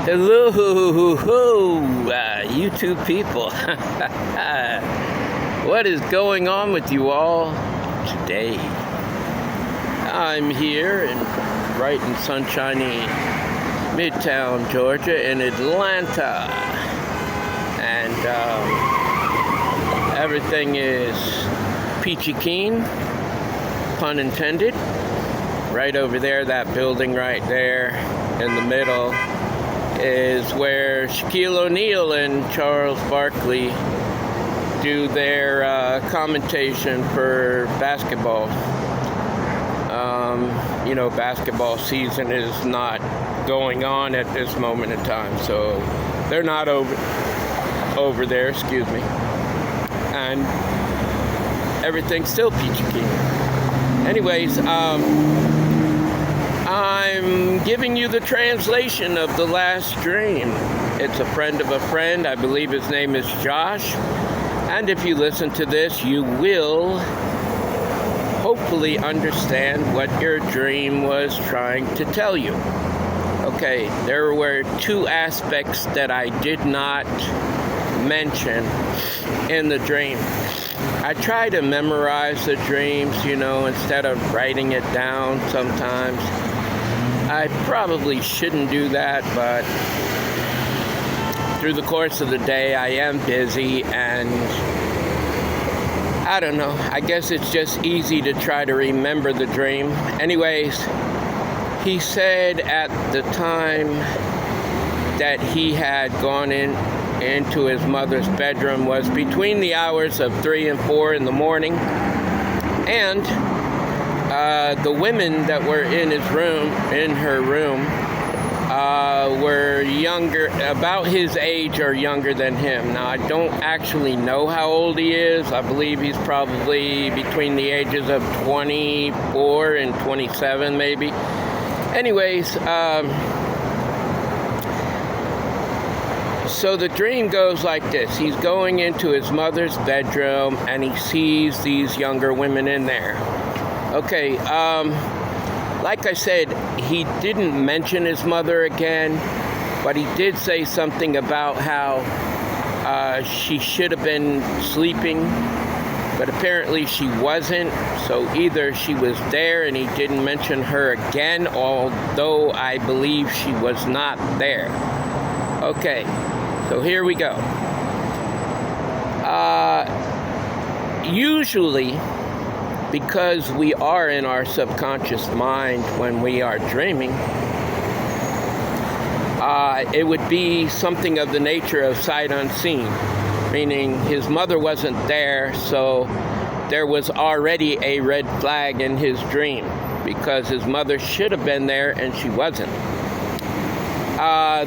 Hello, YouTube people. What is going on with you all today? I'm here right in sunshiny Midtown, Georgia, in Atlanta, and everything is peachy keen, pun intended. Right over there, that building right there in the middle is where Shaquille O'Neal and Charles Barkley do their commentation for basketball. Basketball season is not going on at this moment in time, so they're not over there, excuse me. And everything's still peachy keen. Anyways, I'm giving you the translation of the last dream. It's a friend of a friend. I believe his name is Josh. And if you listen to this, you will hopefully understand what your dream was trying to tell you. Okay, there were two aspects that I did not mention in the dream. I try to memorize the dreams, instead of writing it down sometimes. I probably shouldn't do that, but through the course of the day, I am busy, and I don't know. I guess it's just easy to try to remember the dream. Anyways, he said at the time that he had gone into his mother's bedroom was between the hours of 3 and 4 in the morning, and the women that were in her room, were younger, about his age or younger than him. Now, I don't actually know how old he is. I believe he's probably between the ages of 24 and 27, maybe. Anyways, so the dream goes like this. He's going into his mother's bedroom, and he sees these younger women in there. Okay, like I said, he didn't mention his mother again, but he did say something about how she should have been sleeping, but apparently she wasn't. So either she was there and he didn't mention her again, although I believe she was not there. Okay, so here we go. Usually, because we are in our subconscious mind when we are dreaming, it would be something of the nature of sight unseen, meaning his mother wasn't there, so there was already a red flag in his dream, because his mother should have been there and she wasn't.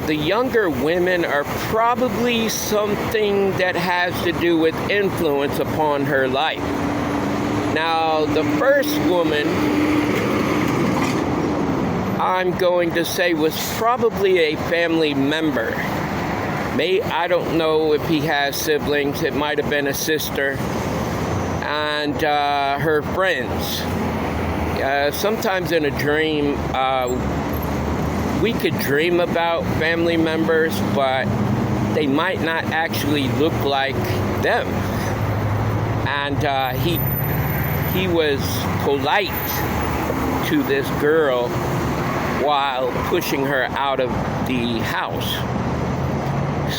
The younger women are probably something that has to do with influence upon her life. Now, the first woman, I'm going to say, was probably a family member. I don't know if he has siblings. It might have been a sister and her friends. Sometimes in a dream, we could dream about family members, but they might not actually look like them. And he was polite to this girl while pushing her out of the house.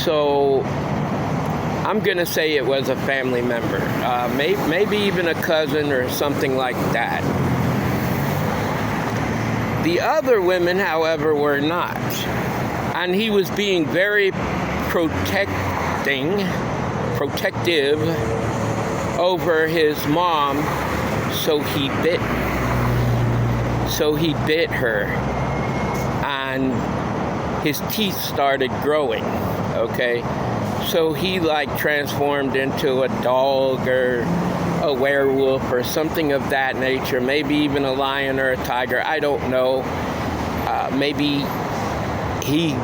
So I'm going to say it was a family member, maybe even a cousin or something like that. The other women, however, were not. And he was being very protective over his mom. So he bit her, and his teeth started growing, okay? So he transformed into a dog or a werewolf or something of that nature, maybe even a lion or a tiger, I don't know. Maybe he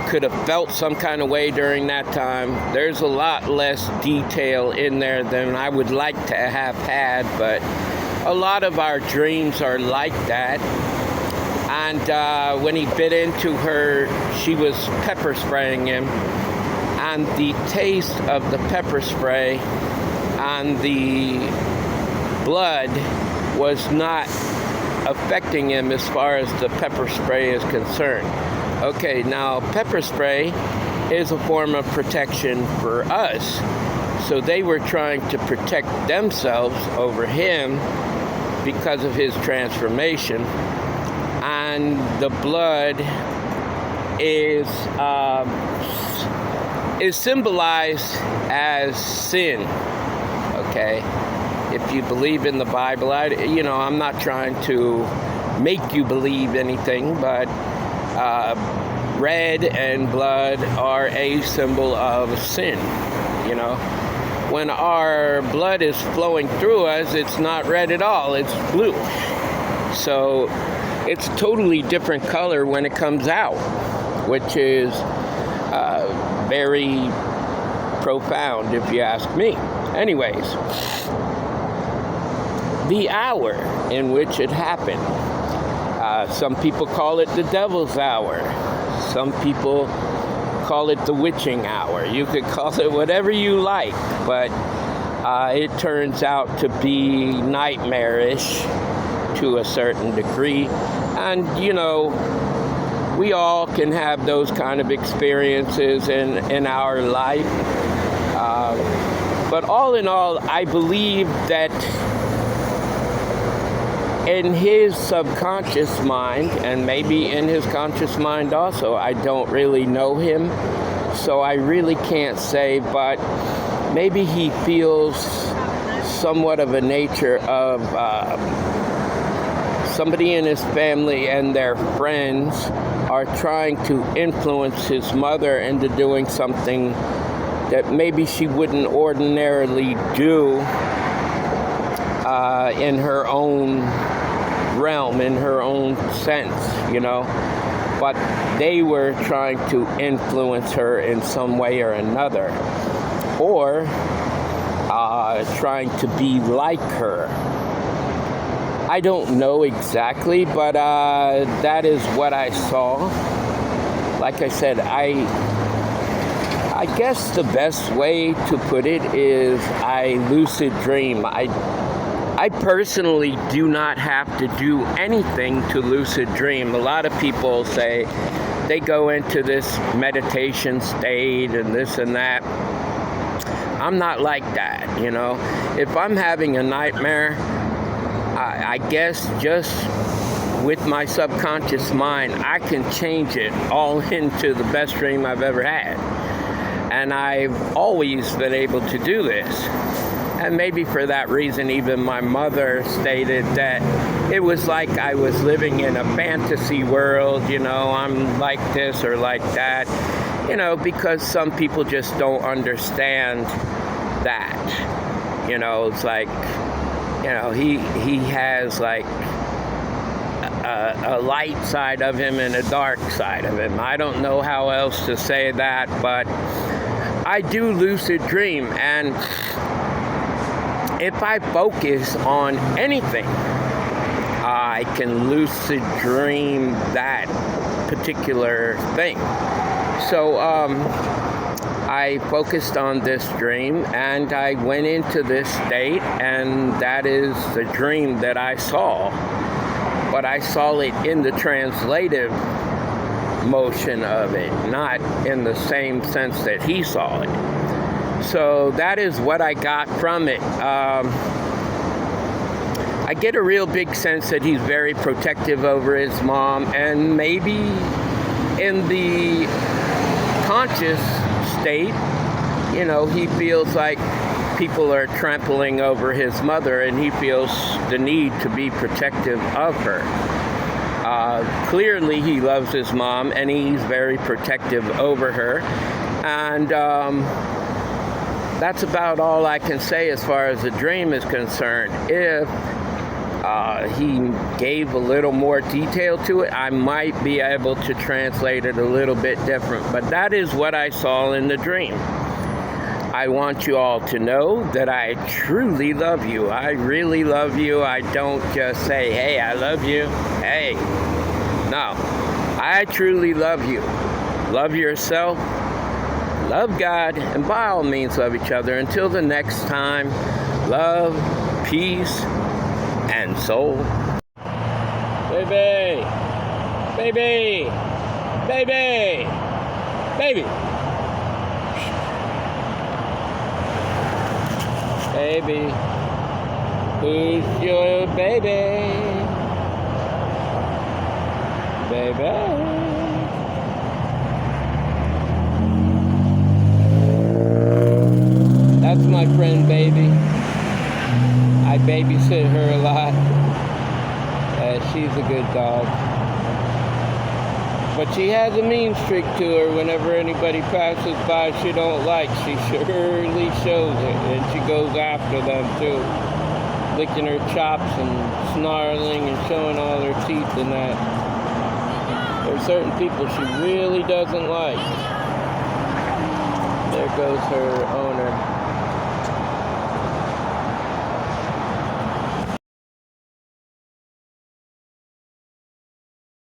could have felt some kind of way during that time. There's a lot less detail in there than I would like to have had, but a lot of our dreams are like that. And when he bit into her, she was pepper spraying him. And the taste of the pepper spray and the blood was not affecting him as far as the pepper spray is concerned. Okay, now pepper spray is a form of protection for us. So they were trying to protect themselves over him because of his transformation. And the blood is symbolized as sin. Okay, if you believe in the Bible, I'm not trying to make you believe anything, but red and blood are a symbol of sin. When our blood is flowing through us, it's not red at all, it's blue. So it's a totally different color when it comes out, which is very profound if you ask me. Anyways, the hour in which it happened. Some people call it the devil's hour. Some people call it the witching hour. You could call it whatever you like, but it turns out to be nightmarish to a certain degree. And, we all can have those kind of experiences in our life. But all in all, I believe that in his subconscious mind, and maybe in his conscious mind also, I don't really know him, so I really can't say, but maybe he feels somewhat of a nature of somebody in his family and their friends are trying to influence his mother into doing something that maybe she wouldn't ordinarily do in her own realm, in her own sense, but they were trying to influence her in some way or another, or trying to be like her. I don't know exactly, but that is what I saw. Like I said, I guess the best way to put it is I lucid dream. I personally do not have to do anything to lucid dream. A lot of people say they go into this meditation state and this and that. I'm not like that, If I'm having a nightmare, I guess just with my subconscious mind, I can change it all into the best dream I've ever had. And I've always been able to do this. And maybe for that reason, even my mother stated that it was like I was living in a fantasy world, I'm like this or like that, because some people just don't understand that. It's like, he has like a light side of him and a dark side of him. I don't know how else to say that, but I do lucid dream, and if I focus on anything, I can lucid dream that particular thing. So I focused on this dream, and I went into this state, and that is the dream that I saw. But I saw it in the translative motion of it, not in the same sense that he saw it. So that is what I got from it. I get a real big sense that he's very protective over his mom, and maybe in the conscious state, he feels like people are trampling over his mother, and he feels the need to be protective of her. Clearly, he loves his mom, and he's very protective over her. And that's about all I can say as far as the dream is concerned. If he gave a little more detail to it, I might be able to translate it a little bit different. But that is what I saw in the dream. I want you all to know that I truly love you. I really love you. I don't just say, hey, I love you. Hey, No, I truly love you. Love yourself, love God, and by all means love each other. Until the next time, love, peace, and soul. Baby, baby, baby, baby. Baby, who's your baby? Baby. That's my friend Baby. I babysit her a lot. She's a good dog. But she has a mean streak to her. Whenever anybody passes by she don't like, she surely shows it. And she goes after them too. Licking her chops and snarling and showing all her teeth and that. There's certain people she really doesn't like. There goes her owner.